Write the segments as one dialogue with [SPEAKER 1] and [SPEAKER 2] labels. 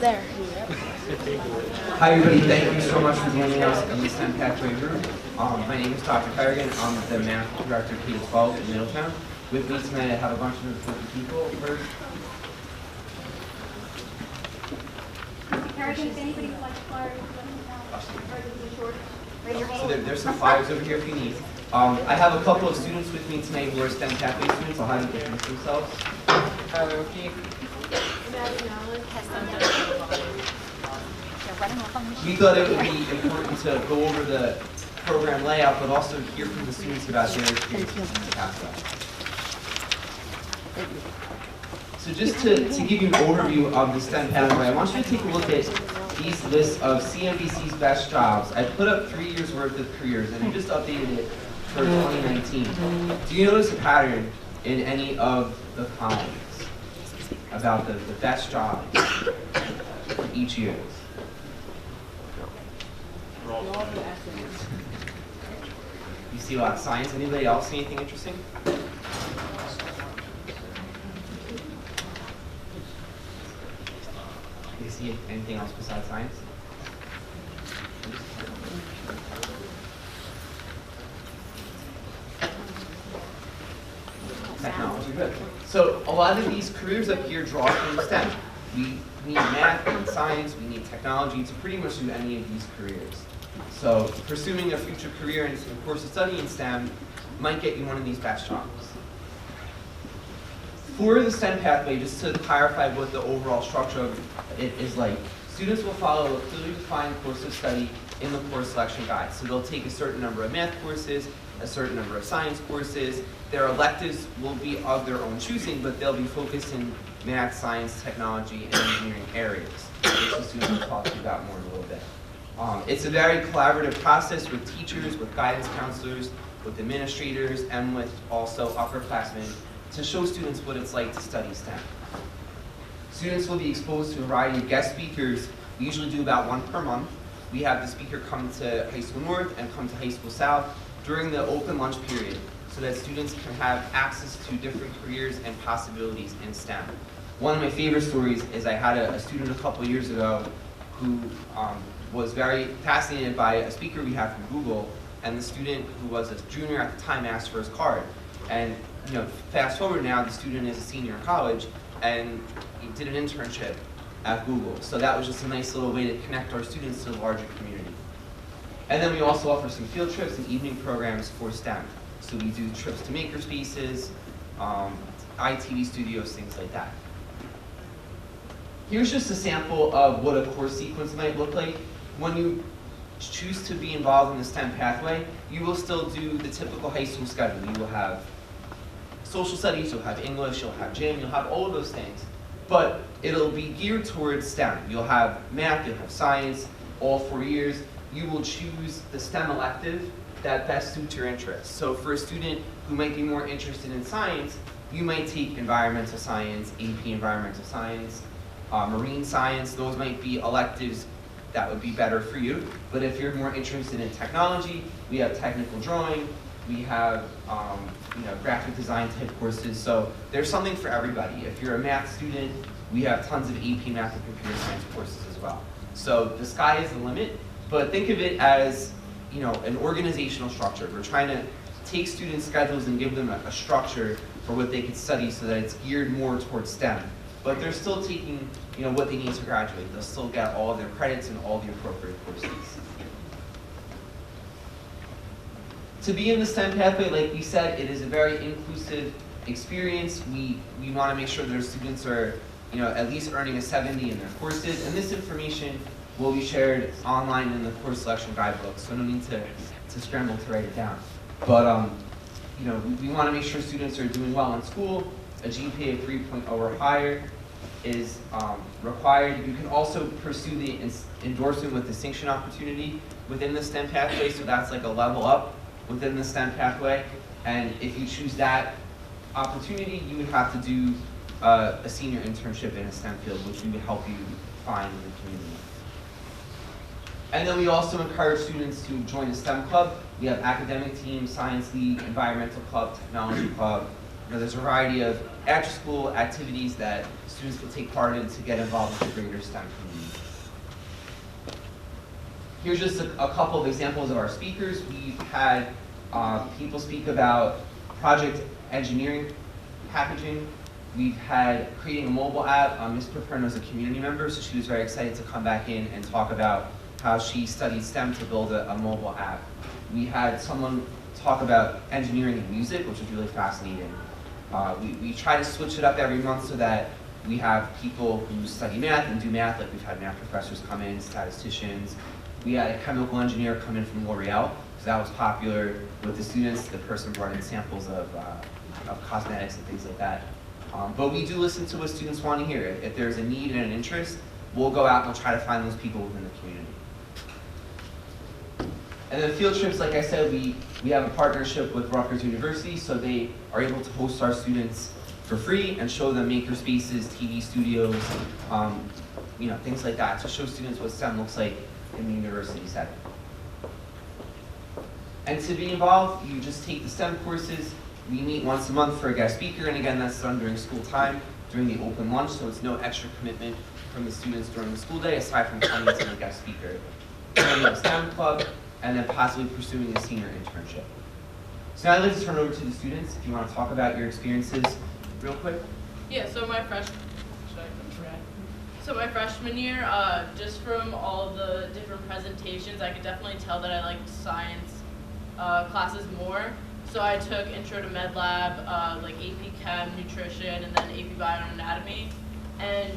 [SPEAKER 1] There.
[SPEAKER 2] Hi everybody, thank you so much for joining us in the STEM Pathway Room. My name is Dr. Kerrigan. I'm the math director of K-12 in Middletown. With me tonight I have a bunch of important people. First,
[SPEAKER 3] Kerrigan, if anybody would like to fire, raise your
[SPEAKER 2] so
[SPEAKER 3] hand.
[SPEAKER 2] there's some flyers over here if you need. I have a couple of students with me tonight who are STEM Pathway students. I'll have them introduce themselves. We thought it would be important to go over the program layout, but also hear from the students about their experiences in the pathway. So just to give you an overview of the STEM pathway, I want you to take a look at these lists of CNBC's best jobs. I put up 3 years worth of careers, and I just updated it for 2019. Do you notice a pattern in any of the columns about the best jobs for each year? You see a lot of science. Anybody else see anything interesting? Do you see anything else besides science? Technology, good. So a lot of these careers up here draw from STEM. We need math, we need science, we need technology to pretty much do any of these careers. So pursuing a future career in a course of study in STEM might get you one of these best jobs. For the STEM pathway, just to clarify what the overall structure of it is like, students will follow a clearly defined course of study in the course selection guide. So they'll take a certain number of math courses, a certain number of science courses. Their electives will be of their own choosing, but they'll be focused in math, science, technology, and engineering areas, which the students will talk to you about more in a little bit. It's a very collaborative process with teachers, with guidance counselors, with administrators, and with also upperclassmen to show students what it's like to study STEM. Students will be exposed to a variety of guest speakers. We usually do about one per month. We have the speaker come to High School North and come to High School South during the open lunch period so that students can have access to different careers and possibilities in STEM. One of my favorite stories is I had a student a couple years ago who was very fascinated by a speaker we had from Google, and the student who was a junior at the time asked for his card. And fast forward now, the student is a senior in college and he did an internship at Google. So that was just a nice little way to connect our students to the larger community. And then we also offer some field trips and evening programs for STEM. So we do trips to makerspaces, ITV studios, things like that. Here's just a sample of what a course sequence might look like. When you choose to be involved in the STEM pathway, you will still do the typical high school schedule. You will have social studies, you'll have English, you'll have gym, you'll have all of those things. But it'll be geared towards STEM. You'll have math, you'll have science, all 4 years. You will choose the STEM elective that best suits your interests. So for a student who might be more interested in science, you might take environmental science, AP environmental science, marine science. Those might be electives that would be better for you. But if you're more interested in technology, we have technical drawing, we have graphic design type courses. So there's something for everybody. If you're a math student, we have tons of AP math and computer science courses as well. So the sky is the limit, but think of it as an organizational structure. We're trying to take students' schedules and give them a structure for what they could study so that it's geared more towards STEM. But they're still taking what they need to graduate. They'll still get all of their credits and all the appropriate courses. To be in the STEM pathway, like we said, it is a very inclusive experience. We want to make sure that our students are at least earning a 70 in their courses, and this information will be shared online in the course selection guidebook, so no need to scramble to write it down. But we want to make sure students are doing well in school. A GPA of 3.0 or higher is required. You can also pursue the endorsement with distinction opportunity within the STEM pathway, so that's like a level up within the STEM pathway. And if you choose that opportunity, you would have to do a senior internship in a STEM field, which we would help you find in the community. And then we also encourage students to join the STEM club. We have academic team, science league, environmental club, technology club, there's a variety of after-school activities that students can take part in to get involved with the greater STEM community. Here's just a couple of examples of our speakers. We've had people speak about project engineering packaging. We've had creating a mobile app. Ms. Perperno is a community member, so she was very excited to come back in and talk about how she studied STEM to build a mobile app. We had someone talk about engineering and music, which was really fascinating. We try to switch it up every month so that we have people who study math and do math, like we've had math professors come in, statisticians. We had a chemical engineer come in from L'Oreal, because that was popular with the students. The person brought in samples of cosmetics and things like that. But we do listen to what students want to hear. If there's a need and an interest, we'll go out and we'll try to find those people within the community. And then field trips, like I said, we have a partnership with Rutgers University, so they are able to host our students for free and show them maker spaces, TV studios, things like that, to show students what STEM looks like in the university setting. And to be involved, you just take the STEM courses. We meet once a month for a guest speaker, and again, that's done during school time, during the open lunch, so it's no extra commitment from the students during the school day, aside from coming to the guest speaker. Joining a STEM club, and then possibly pursuing a senior internship. So now I'd like to turn it over to the students, if you want to talk about your experiences real quick.
[SPEAKER 1] Yeah, so my freshman year, just from all the different presentations, I could definitely tell that I liked science classes more. So I took Intro to Med Lab, like AP Chem, Nutrition, and then AP Bio and Anatomy. And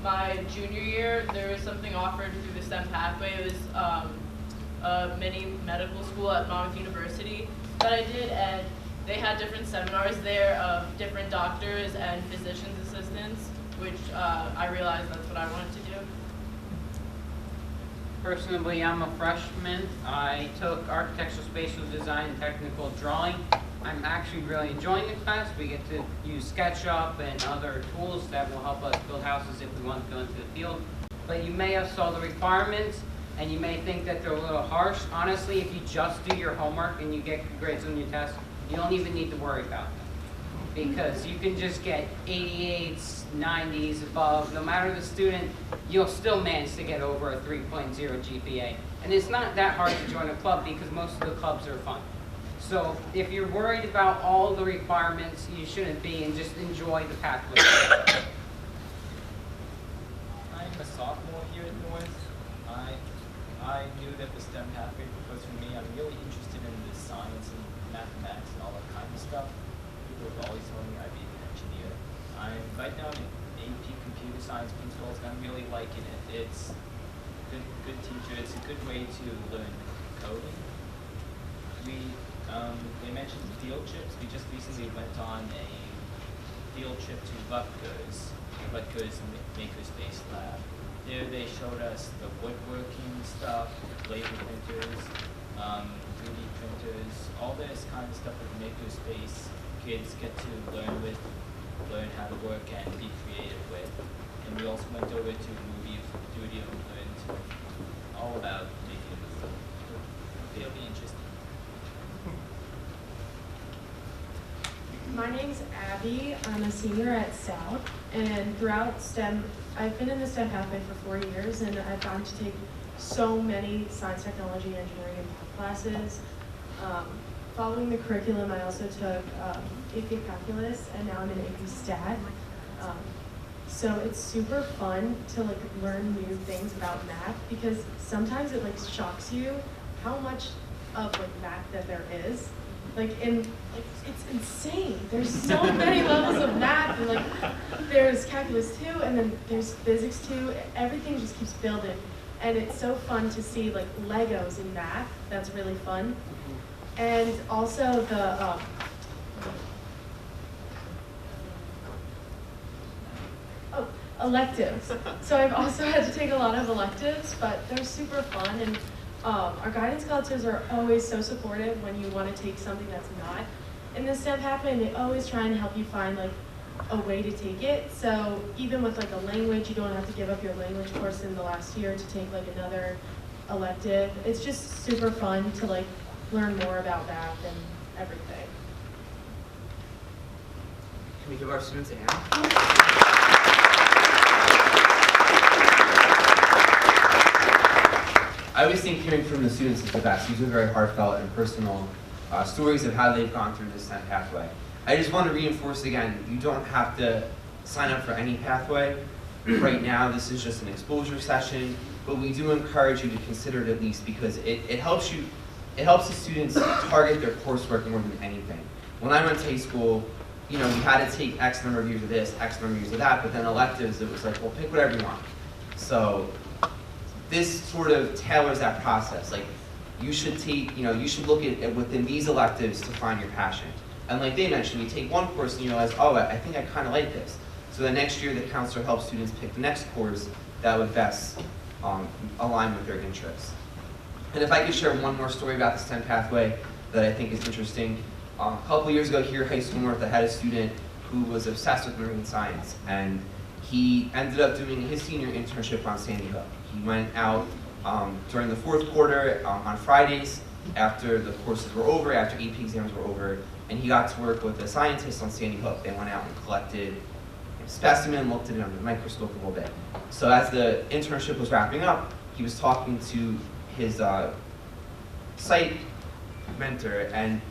[SPEAKER 1] my junior year, there was something offered through the STEM pathway. It was a mini medical school at Monmouth University that I did, and they had different seminars there of different doctors and physician's assistants, which I realized that's what I wanted to do.
[SPEAKER 3] Personally, I'm a freshman. I took Architectural Spatial Design and Technical Drawing. I'm actually really enjoying the class. We get to use SketchUp and other tools that will help us build houses if we want to go into the field. But you may have saw the requirements, and you may think that they're a little harsh. Honestly, if you just do your homework and you get good grades on your test, you don't even need to worry about them. Because you can just get 88s, 90s, above. No matter the student, you'll still manage to get over a 3.0 GPA. And it's not that hard to join a club because most of the clubs are fun. So if you're worried about all the requirements, you shouldn't be, and just enjoy the pathway.
[SPEAKER 4] I'm a sophomore here at North. I knew that the STEM pathway was for me. I'm really interested in the science and mathematics and all that kind of stuff. People have always told me I'd be an engineer. I'm right now in AP Computer Science Principles, and I'm really liking it. It's good teacher. It's a good way to learn coding. They mentioned field trips. We just recently went on a field trip to Rutgers Makerspace Lab. There they showed us the woodworking stuff, laser printers, 3D printers, all this kind of stuff with Makerspace. Kids get to learn how to work and be creative with. And we also went over to a movie studio and learned all about making a movie. It'll be interesting.
[SPEAKER 5] My name's Abby. I'm a senior at South, and throughout STEM, I've been in the STEM pathway for 4 years, and I've gotten to take so many science, technology, engineering, and math classes. Following the curriculum, I also took AP Calculus, and now I'm in AP Stat. So it's super fun to learn new things about math, because sometimes it shocks you how much of math that there is. It's insane. There's so many levels of math, and there's calculus 2, and then there's physics 2. Everything just keeps building, and it's so fun to see Legos in math. That's really fun. And also the electives. So I've also had to take a lot of electives, but they're super fun, and our guidance counselors are always so supportive when you want to take something that's not in the STEM pathway, and they always try and help you find a way to take it. So even with a language, you don't have to give up your language course in the last year to take another elective. It's just super fun to learn more about math and everything.
[SPEAKER 2] Can we give our students a hand? I always think hearing from the students is the best. These are very heartfelt and personal stories of how they've gone through this STEM pathway. I just want to reinforce again, you don't have to sign up for any pathway. Right now, this is just an exposure session, but we do encourage you to consider it at least because it helps the students target their coursework more than anything. When I went to high school, you know, we had to take X number of years of this, X number of years of that, but then electives, it was like, well, pick whatever you want. So this sort of tailors that process. Like, you should take, you know, you should look at within these electives to find your passion. And like they mentioned, you take one course and you realize, oh, I think I kind of like this. So the next year, the counselor helps students pick the next course that would best align with their interests. And if I could share one more story about the STEM pathway that I think is interesting. A couple years ago here at High School North, I had a student who was obsessed with marine science, and he ended up doing his senior internship on Sandy Hook. He went out during the fourth quarter on Fridays after the courses were over, after AP exams were over, and he got to work with a scientist on Sandy Hook. They went out and collected a specimen, looked at it under the microscope a little bit. So as the internship was wrapping up, he was talking to his site mentor, and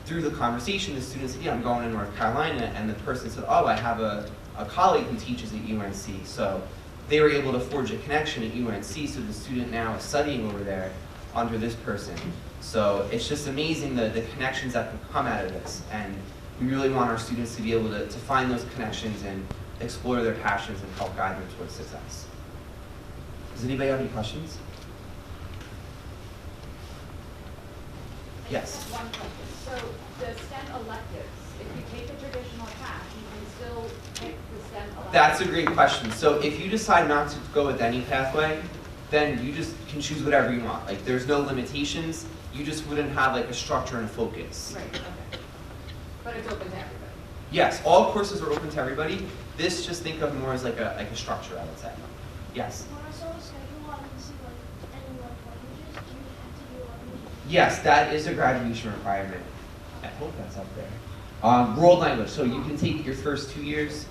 [SPEAKER 2] through the conversation, the student said, yeah, I'm going to North Carolina, and the person said, oh, I have a colleague who teaches at UNC. So they were able to forge a connection at UNC, so the student now is studying over there under this person. So it's just amazing the connections that can come out of this, and we really want our students to be able to find those connections and explore their passions and help guide them towards success. Does anybody have any questions? Yes.
[SPEAKER 6] One question. So the STEM electives, if you take a traditional path, you can still pick the STEM electives?
[SPEAKER 2] That's a great question. So if you decide not to go with any pathway, then you just can choose whatever you want. Like, there's no limitations. You just wouldn't have like a structure and a focus.
[SPEAKER 6] Right, okay. But it's open to everybody?
[SPEAKER 2] Yes, all courses are open to everybody. This, just think of more as like a structure, I would say. Yes?
[SPEAKER 7] When I saw the schedule, I didn't see like any like languages. Do you have to do languages?
[SPEAKER 2] Yes, that is a graduation requirement. I hope that's up there. World language, so you can take your first 2 years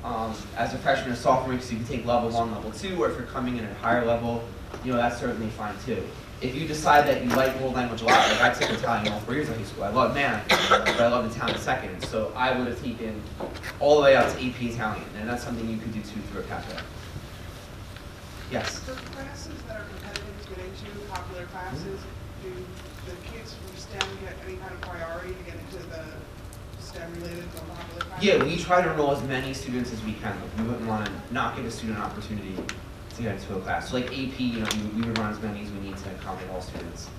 [SPEAKER 2] as a freshman or sophomore, so you can take level 1, level 2, or if you're coming in at a higher level, you know, that's certainly fine too. If you decide that you like world language a lot, like I took Italian all 4 years of high school. I love math, but I love Italian second, so I would have taken all the way up to AP Italian, and that's something you could do too through a pathway. Yes?
[SPEAKER 8] For classes that are competitive to get into, popular classes, do the kids from STEM get any kind of priority to get into the STEM-related or popular classes?
[SPEAKER 2] Yeah, we try to enroll as many students as we can. Like, we wouldn't want to not give a student an opportunity to get into a class. So like AP, you know, we would run as many as we need to accommodate all students.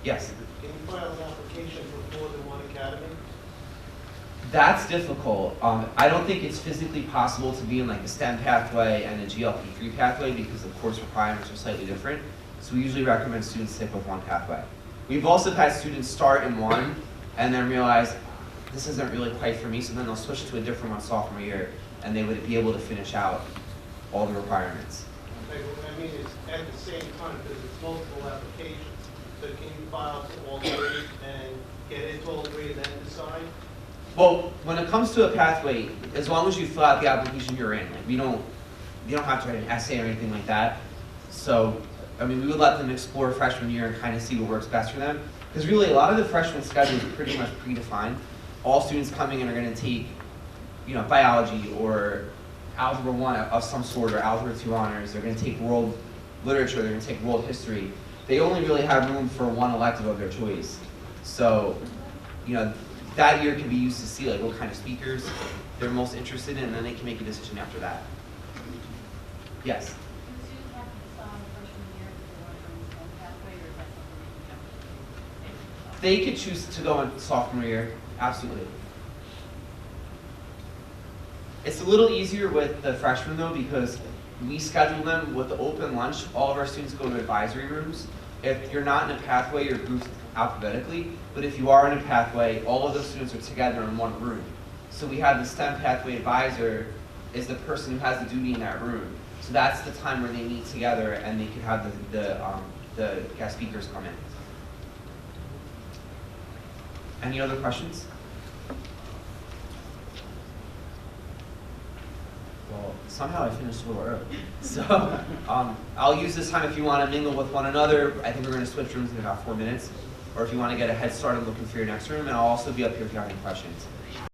[SPEAKER 2] Yes?
[SPEAKER 9] Can you file an application for more than one academy?
[SPEAKER 2] That's difficult. I don't think it's physically possible to be in like a STEM pathway and a GLP3 pathway because the course requirements are slightly different. So we usually recommend students stick with one pathway. We've also had students start in one and then realize this isn't really quite for me, so then they'll switch to a different one sophomore year and they would be able to finish out all the requirements.
[SPEAKER 9] Okay, well, I mean, it's at the same time because it's multiple applications. So can you file to all three and get into all three and then decide?
[SPEAKER 2] Well, when it comes to a pathway, as long as you fill out the application you're in, like you don't have to write an essay or anything like that. So, I mean, we would let them explore freshman year and kind of see what works best for them. Because really, a lot of the freshman schedules are pretty much predefined. All students coming in are going to take, you know, biology or Algebra 1 of some sort or Algebra 2 honors. They're going to take world literature. They're going to take world history. They only really have room for one elective of their choice. So, you know, that year can be used to see like what kind of speakers they're most interested in, and then they can make a decision after that. Yes?
[SPEAKER 6] Do the students have to decide freshman year if they want to go in the STEM pathway, or is that something they can
[SPEAKER 2] They could choose to go in sophomore year, absolutely. It's a little easier with the freshmen though because we schedule them with the open lunch. All of our students go to advisory rooms. If you're not in a pathway, you're grouped alphabetically, but if you are in a pathway, all of those students are together in one room. So we have the STEM pathway advisor is the person who has the duty in that room. So that's the time where they meet together and they can have the guest speakers come in. Any other questions? somehow I finished a little early. So I'll use this time if you want to mingle with one another. I think we're going to switch rooms in about 4 minutes. Or if you want to get a head start on looking for your next room, and I'll also be up here if you have any questions.